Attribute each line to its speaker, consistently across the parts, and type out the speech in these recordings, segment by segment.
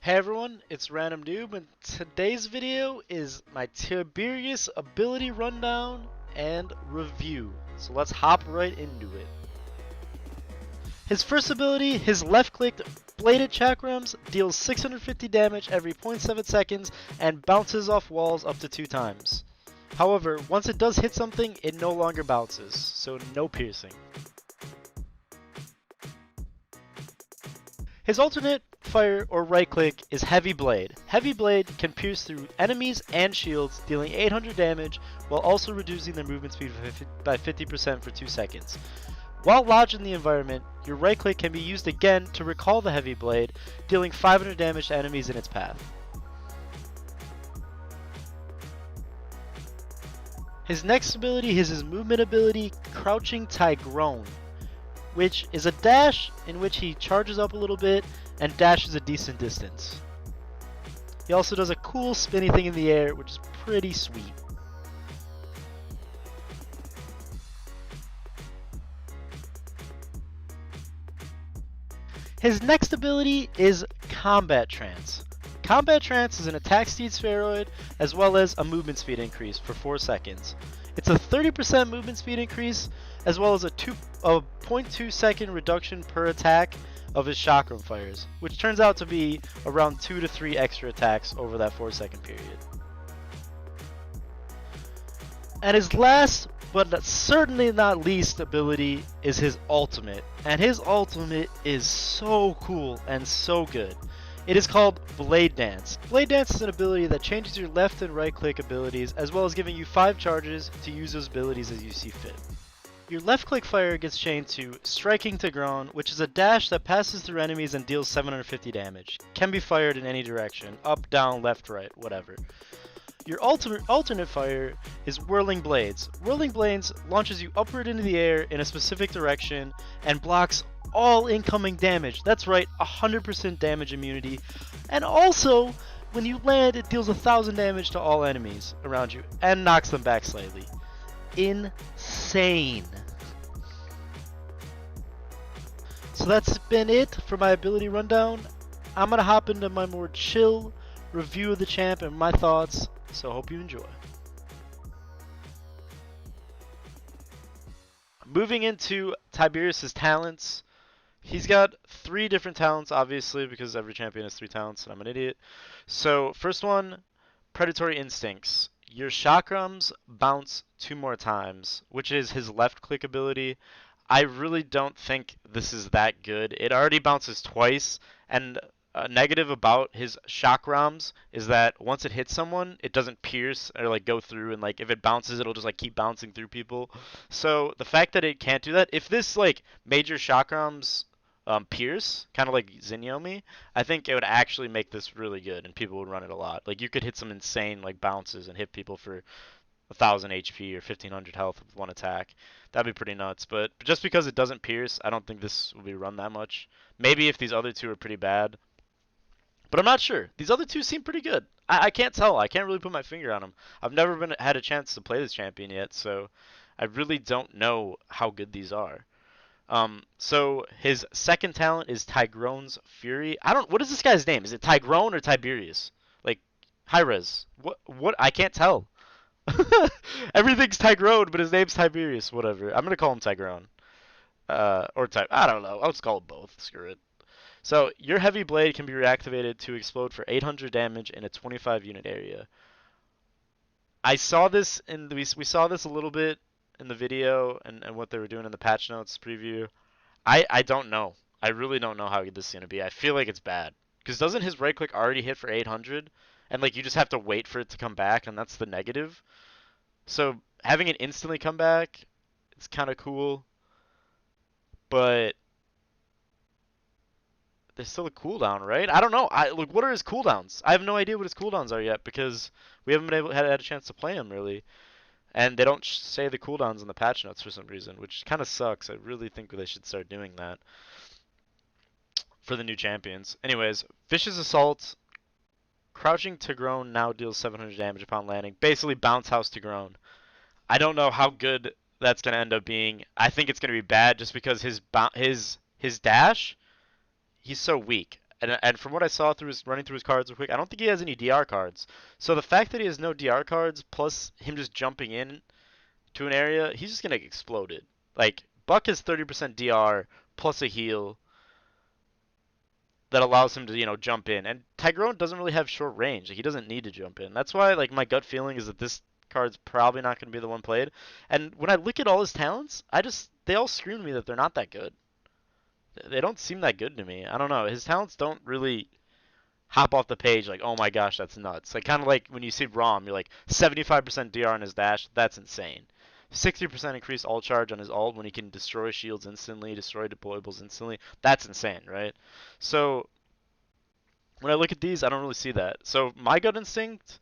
Speaker 1: Hey everyone, it's Random Noob, and today's video is my Tiberius ability rundown and review. So let's hop right into it. His first ability, his left-clicked bladed chakrams, deals 650 damage every 0.7 seconds and bounces off walls up to 2 times. However, once it does hit something, it no longer bounces, so no piercing. His alternate fire or right click is Heavy Blade. Heavy Blade can pierce through enemies and shields, dealing 800 damage while also reducing their movement speed by 50% for 2 seconds. While lodged in the environment, your right click can be used again to recall the Heavy Blade, dealing 500 damage to enemies in its path. His next ability is his movement ability, Crouching Tigrone, which is a dash in which he charges up a little bit and dashes a decent distance. He also does a cool spinny thing in the air, which is pretty sweet. His next ability is Combat Trance. Combat Trance is an attack speed spheroid as well as a movement speed increase for 4 seconds. It's a 30% movement speed increase as well as a 0.2 second reduction per attack of his chakram fires, which turns out to be around 2 to 3 extra attacks over that 4-second period. And his last, but certainly not least ability is his ultimate. And his ultimate is so cool and so good. It is called Blade Dance. Blade Dance is an ability that changes your left and right click abilities as well as giving you 5 charges to use those abilities as you see fit. Your left click fire gets chained to Striking Tigrone, which is a dash that passes through enemies and deals 750 damage. Can be fired in any direction, up, down, left, right, whatever. Your alternate fire is Whirling Blades. Whirling Blades launches you upward into the air in a specific direction and blocks all incoming damage. That's right, 100% damage immunity. And also, when you land, it deals 1000 damage to all enemies around you and knocks them back slightly. Insane. So that's been it for my ability rundown. I'm gonna hop into my more chill review of the champ and my thoughts, so hope you enjoy. Moving into Tiberius' talents, he's got 3 different talents, obviously, because every champion has 3 talents and I'm an idiot. So first one, Predatory Instincts. Your chakrams bounce 2 more times, which is his left click ability. I really don't think this is that good. It already bounces twice, and a negative about his chakrams is that once it hits someone, it doesn't pierce or like go through, and like if it bounces, it'll just like keep bouncing through people. So the fact that it can't do that, if this like major chakrams pierce, kind of like Zinyomi, I think it would actually make this really good and people would run it a lot. Like you could hit some insane like bounces and hit people for 1000 HP or 1500 health with one attack. That'd be pretty nuts, but just because it doesn't pierce, I don't think this will be run that much. Maybe if these other 2 are pretty bad, but I'm not sure. These other 2 seem pretty good. I can't tell. I can't really put my finger on them. I've never had a chance to play this champion yet, so I really don't know how good these are. So his second talent is Tigrone's Fury. What is this guy's name? Is it Tigrone or Tiberius? Like, high res. What? I can't tell. Everything's Tigrone, but his name's Tiberius. Whatever. I'm gonna call him Tigrone. I don't know. I'll just call it both. Screw it. So your Heavy Blade can be reactivated to explode for 800 damage in a 25 unit area. I saw this we saw this a little bit in the video and what they were doing in the patch notes preview. I don't know. I really don't know how good this is gonna be. I feel like it's bad because doesn't his right click already hit for 800, and like you just have to wait for it to come back, and that's the negative. So having it instantly come back, it's kind of cool, but there's still a cooldown, right? I don't know. Look, what are his cooldowns? I have no idea what his cooldowns are yet because we haven't had a chance to play him really. And they don't say the cooldowns in the patch notes for some reason, which kind of sucks. I really think they should start doing that for the new champions. Anyways, Vicious Assault. Crouching Tigrone now deals 700 damage upon landing. Basically, Bounce House Tigrone. I don't know how good that's going to end up being. I think it's going to be bad just because his dash, he's so weak. And from what I saw through his running through his cards real quick, I don't think he has any DR cards. So the fact that he has no DR cards plus him just jumping in to an area, he's just gonna get exploded. Like Buck has 30% DR plus a heal that allows him to, jump in. And Tyrone doesn't really have short range. He doesn't need to jump in. That's why, like, my gut feeling is that this card's probably not going to be the one played. And when I look at all his talents, they all scream to me that they're not that good. They don't seem that good to me. I don't know. His talents don't really hop off the page like, oh my gosh, that's nuts. Like, kind of like when you see Rom, you're like, 75% DR on his dash, that's insane. 60% increased ult charge on his ult when he can destroy shields instantly, destroy deployables instantly. That's insane, right? So when I look at these, I don't really see that. So my gut instinct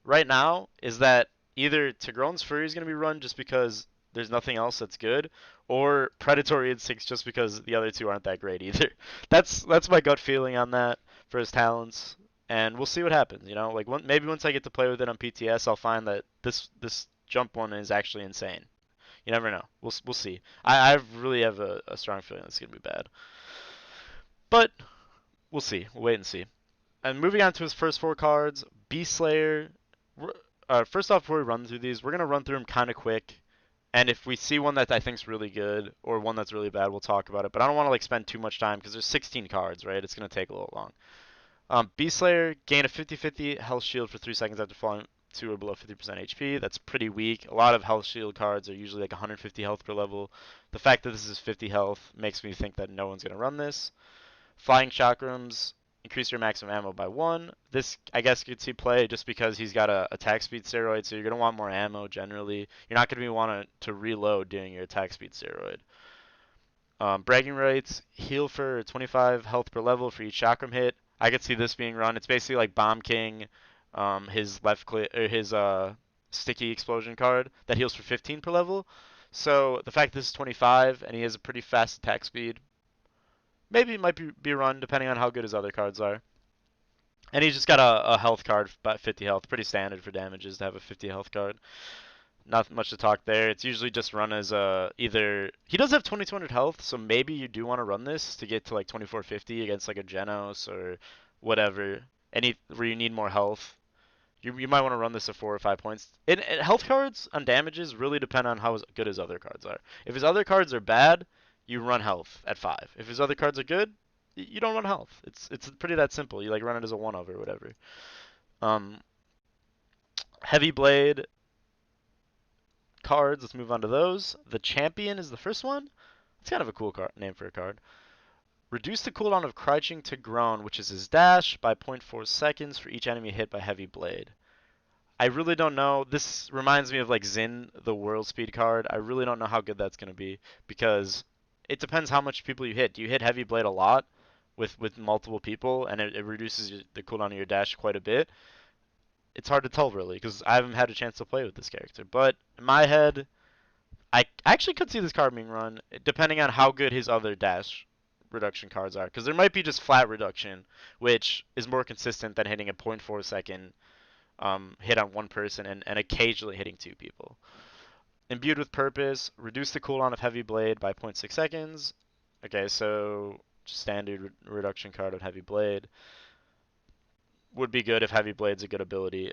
Speaker 1: right now is that either Tigrone's Fury is going to be run just because there's nothing else that's good, or Predatory Instincts just because the other two aren't that great either. That's my gut feeling on that for his talents, and we'll see what happens. Like maybe once I get to play with it on PTS, I'll find that this jump one is actually insane. You never know. We'll see. I really have a strong feeling it's gonna be bad, but we'll see. We'll wait and see. And moving on to his first four cards, Beast Slayer. First off, before we run through these, we're gonna run through them kind of quick. And if we see one that I think's really good or one that's really bad, we'll talk about it. But I don't want to like spend too much time because there's 16 cards, right? It's gonna take a little long. Beast Slayer, gain a 50/50 health shield for 3 seconds after falling to or below 50% HP. That's pretty weak. A lot of health shield cards are usually like 150 health per level. The fact that this is 50 health makes me think that no one's gonna run this. Flying Chakrams, increase your maximum ammo by 1. This, I guess, you could see play just because he's got a attack speed steroid, so you're going to want more ammo generally. You're not going to want to reload during your attack speed steroid. Bragging Rights, heal for 25 health per level for each chakram hit. I could see this being run. It's basically like Bomb King, his left click or his sticky explosion card that heals for 15 per level. So the fact that this is 25 and he has a pretty fast attack speed, maybe it might be run depending on how good his other cards are. And he's just got a health card, about 50 health. Pretty standard for damages to have a 50 health card. Not much to talk there. It's usually just run as either... He does have 2200 health, so maybe you do want to run this to get to like 2450 against like a Genos or whatever. Where you need more health. You might want to run this at 4 or 5 points. Health cards on damages really depend on how good his other cards are. If his other cards are bad, you run health at 5. If his other cards are good, you don't run health. It's pretty that simple. You like run it as a 1-of or whatever. Heavy Blade cards. Let's move on to those. The Champion is the first one. It's kind of a cool name for a card. Reduce the cooldown of Crouching to Groan, which is his dash, by 0.4 seconds for each enemy hit by Heavy Blade. I really don't know. This reminds me of like Xin, the World Speed card. I really don't know how good that's going to be because it depends how much people you hit. Do you hit Heavy Blade a lot with multiple people and it reduces the cooldown of your dash quite a bit? It's hard to tell really because I haven't had a chance to play with this character. But in my head, I actually could see this card being run depending on how good his other dash reduction cards are. Because there might be just flat reduction, which is more consistent than hitting a 0.4 second hit on one person and occasionally hitting 2 people. Imbued with Purpose, reduce the cooldown of Heavy Blade by 0.6 seconds. Okay, so standard reduction card of Heavy Blade. Would be good if Heavy Blade's a good ability.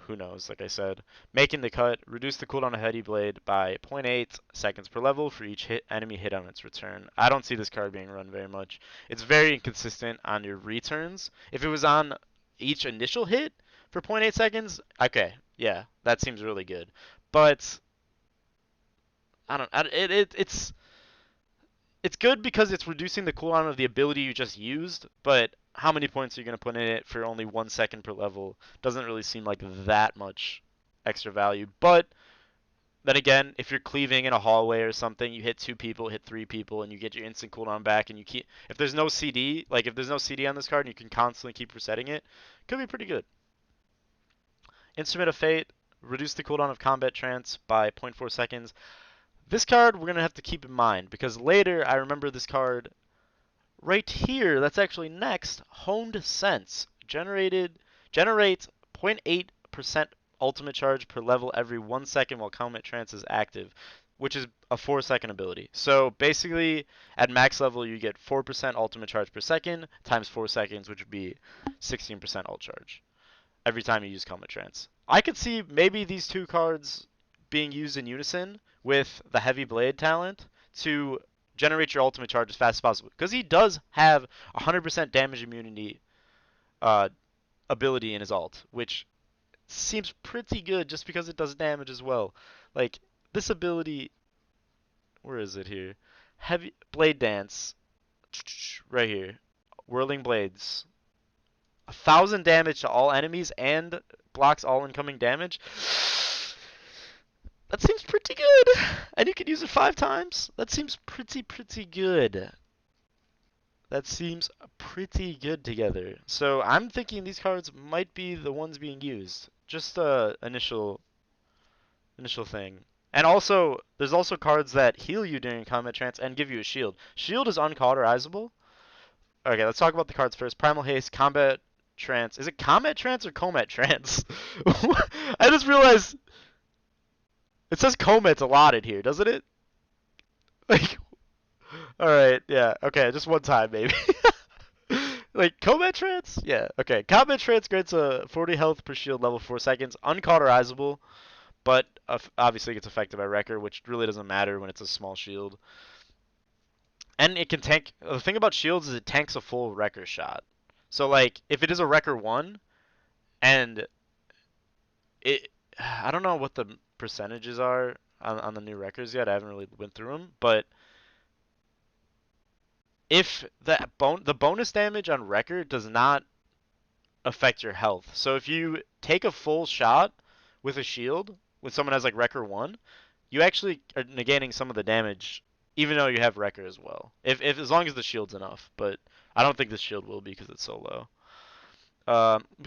Speaker 1: Who knows, like I said. Making the Cut, reduce the cooldown of Heavy Blade by 0.8 seconds per level for each enemy hit on its return. I don't see this card being run very much. It's very inconsistent on your returns. If it was on each initial hit for 0.8 seconds, okay, yeah, that seems really good. But I don't. It's good because it's reducing the cooldown of the ability you just used. But how many points are you going to put in it for only 1 second per level? Doesn't really seem like that much extra value. But then again, if you're cleaving in a hallway or something, you hit 2 people, hit 3 people, and you get your instant cooldown back, and you keep. If there's no CD, like if there's no CD on this card, and you can constantly keep resetting it, could be pretty good. Instrument of Fate, reduce the cooldown of Combat Trance by 0.4 seconds. This card we're going to have to keep in mind because later I remember this card right here. That's actually next. Honed Sense. Generates 0.8% ultimate charge per level every 1 second while Combat Trance is active. which is a 4-second ability. So basically, at max level, you get 4% ultimate charge per second times 4 seconds, which would be 16% ult charge every time you use Comet Trance. I could see maybe these two cards being used in unison with the Heavy Blade talent to generate your ultimate charge as fast as possible. Because he does have 100% damage immunity uh, ability in his ult, which seems pretty good just because it does damage as well. Like, this ability, where is it here? Heavy Blade Dance, right here. Whirling Blades. 1,000 damage to all enemies and blocks all incoming damage. That seems pretty good. And you can use it 5 times. That seems pretty good. That seems pretty good together. So I'm thinking these cards might be the ones being used. Just initial thing. And also, there's also cards that heal you during combat trance and give you a shield. Shield is uncauterizable. Okay, let's talk about the cards first. Primal Haste, Combat Trance. Is it Combat Trance or Comet Trance? I just realized it says Comet allotted here, doesn't it? Like, alright, yeah, okay, just one time maybe. Like, Combat Trance? Yeah, okay. Combat Trance grants a 40 health per shield level 4 seconds. Uncauterizable, but obviously gets affected by Wrecker, which really doesn't matter when it's a small shield. And it can tank. The thing about shields is it tanks a full Wrecker shot. So, like, if it is a Wrecker 1, and it. I don't know what the percentages are on the new Wreckers yet. I haven't really went through them. But if the bonus damage on Wrecker does not affect your health. So if you take a full shot with a shield, when someone has like Wrecker 1, you actually are negating some of the damage, even though you have Wrecker as well. If as long as the shield's enough, but I don't think this shield will be because it's so low.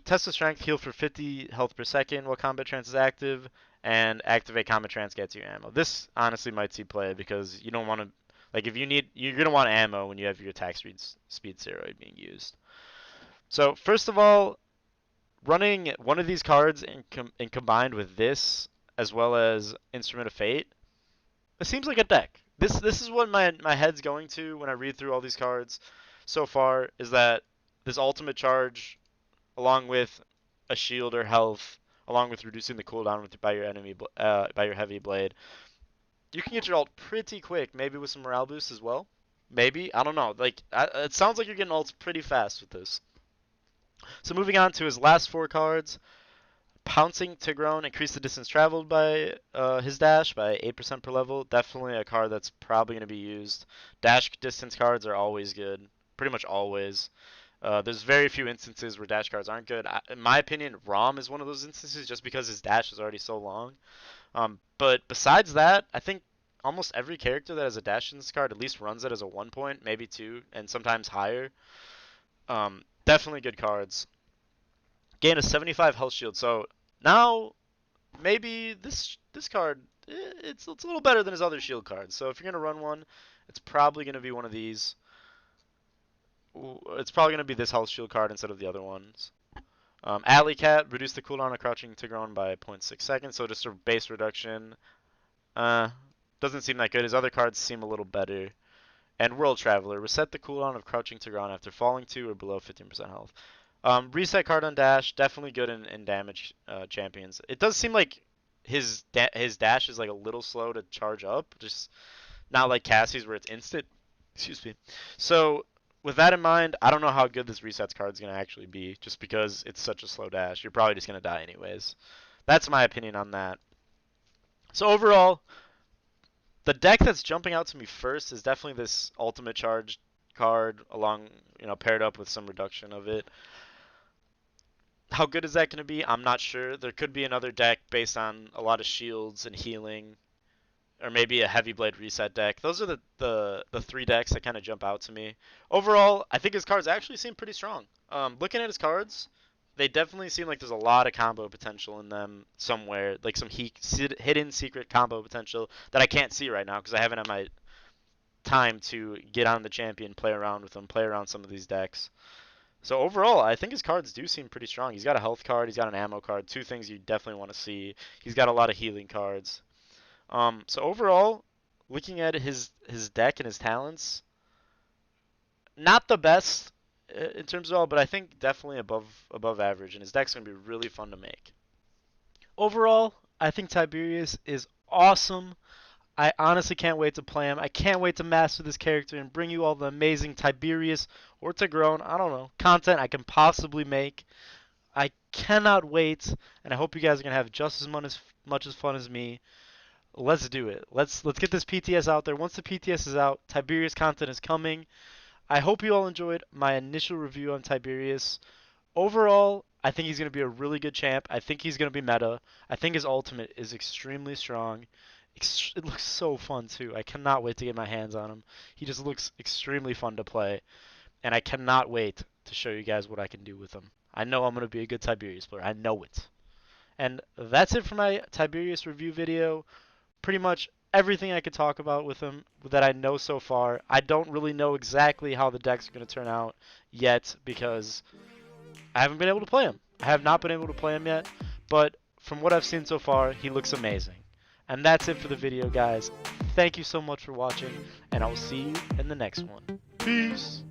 Speaker 1: Test of Strength, heal for 50 health per second while Combat Trance is active, and activate Combat Trance gets you ammo. This honestly might see play because you don't want to, like, if you need, you're gonna want ammo when you have your attack speed steroid being used. So first of all, running one of these cards and combined with this, as well as Instrument of Fate, it seems like a deck. This is what my head's going to when I read through all these cards so far, is that this ultimate charge, along with a shield or health, along with reducing the cooldown by your enemy by your heavy blade, you can get your ult pretty quick. Maybe with some morale boost as well. Maybe, I don't know. Like, it sounds like you're getting ults pretty fast with this. So moving on to his last 4 cards. Pouncing Tigrone, increase the distance traveled by his dash by 8% per level. Definitely a card that's probably going to be used. Dash distance cards are always good. Pretty much always. There's very few instances where dash cards aren't good. In my opinion, Rom is one of those instances just because his dash is already so long. But besides that, I think almost every character that has a dash in this card at least runs it as a 1 point, maybe 2, and sometimes higher. Definitely good cards. Gain a 75 health shield. So now maybe this card, it's a little better than his other shield cards. So if you're gonna run one, it's probably gonna be one of these. It's probably gonna be this health shield card instead of the other ones. Alley Cat, reduce the cooldown of Crouching Tigrone by 0.6 seconds. So just a base reduction. Doesn't seem that good. His other cards seem a little better. And World Traveler, reset the cooldown of Crouching Tigrone after falling to or below 15% health. Reset card on dash, definitely good in damage champions. It does seem like his dash is like a little slow to charge up, just not like Cassie's where it's instant. Excuse me. So with that in mind, I don't know how good this resets card is gonna actually be, just because it's such a slow dash. You're probably just gonna die anyways. That's my opinion on that. So overall, the deck that's jumping out to me first is definitely this ultimate charge card, along paired up with some reduction of it. How good is that going to be? I'm not sure. There could be another deck based on a lot of shields and healing, or maybe a heavy blade reset deck. Those are the 3 decks that kind of jump out to me. Overall, I think his cards actually seem pretty strong. Looking at his cards, they definitely seem like there's a lot of combo potential in them somewhere, like some hidden secret combo potential that I can't see right now because I haven't had my time to get on the champion, play around with them, play around some of these decks. So overall, I think his cards do seem pretty strong. He's got a health card, he's got an ammo card, 2 things you definitely want to see. He's got a lot of healing cards. So overall, looking at his deck and his talents, not the best in terms of all, but I think definitely above average, and his deck's gonna be really fun to make. Overall, I think Tiberius is awesome. I honestly can't wait to play him. I can't wait to master this character and bring you all the amazing Tiberius or Tigrone, I don't know, content I can possibly make. I cannot wait, and I hope you guys are gonna have just as much as fun as me. Let's do it. Let's get this PTS out there. Once the PTS is out, Tiberius content is coming. I hope you all enjoyed my initial review on Tiberius. Overall, I think he's going to be a really good champ. I think he's going to be meta. I think his ultimate is extremely strong. It looks so fun too. I cannot wait to get my hands on him. He just looks extremely fun to play, and I cannot wait to show you guys what I can do with him. I know I'm going to be a good Tiberius player. I know it. And that's it for my Tiberius review video. Pretty much everything I could talk about with him that I know so far. I don't really know exactly how the decks are going to turn out yet because I haven't been able to play him. I have not been able to play him yet, but from what I've seen so far, he looks amazing. And that's it for the video, guys. Thank you so much for watching, and I will see you in the next one. Peace!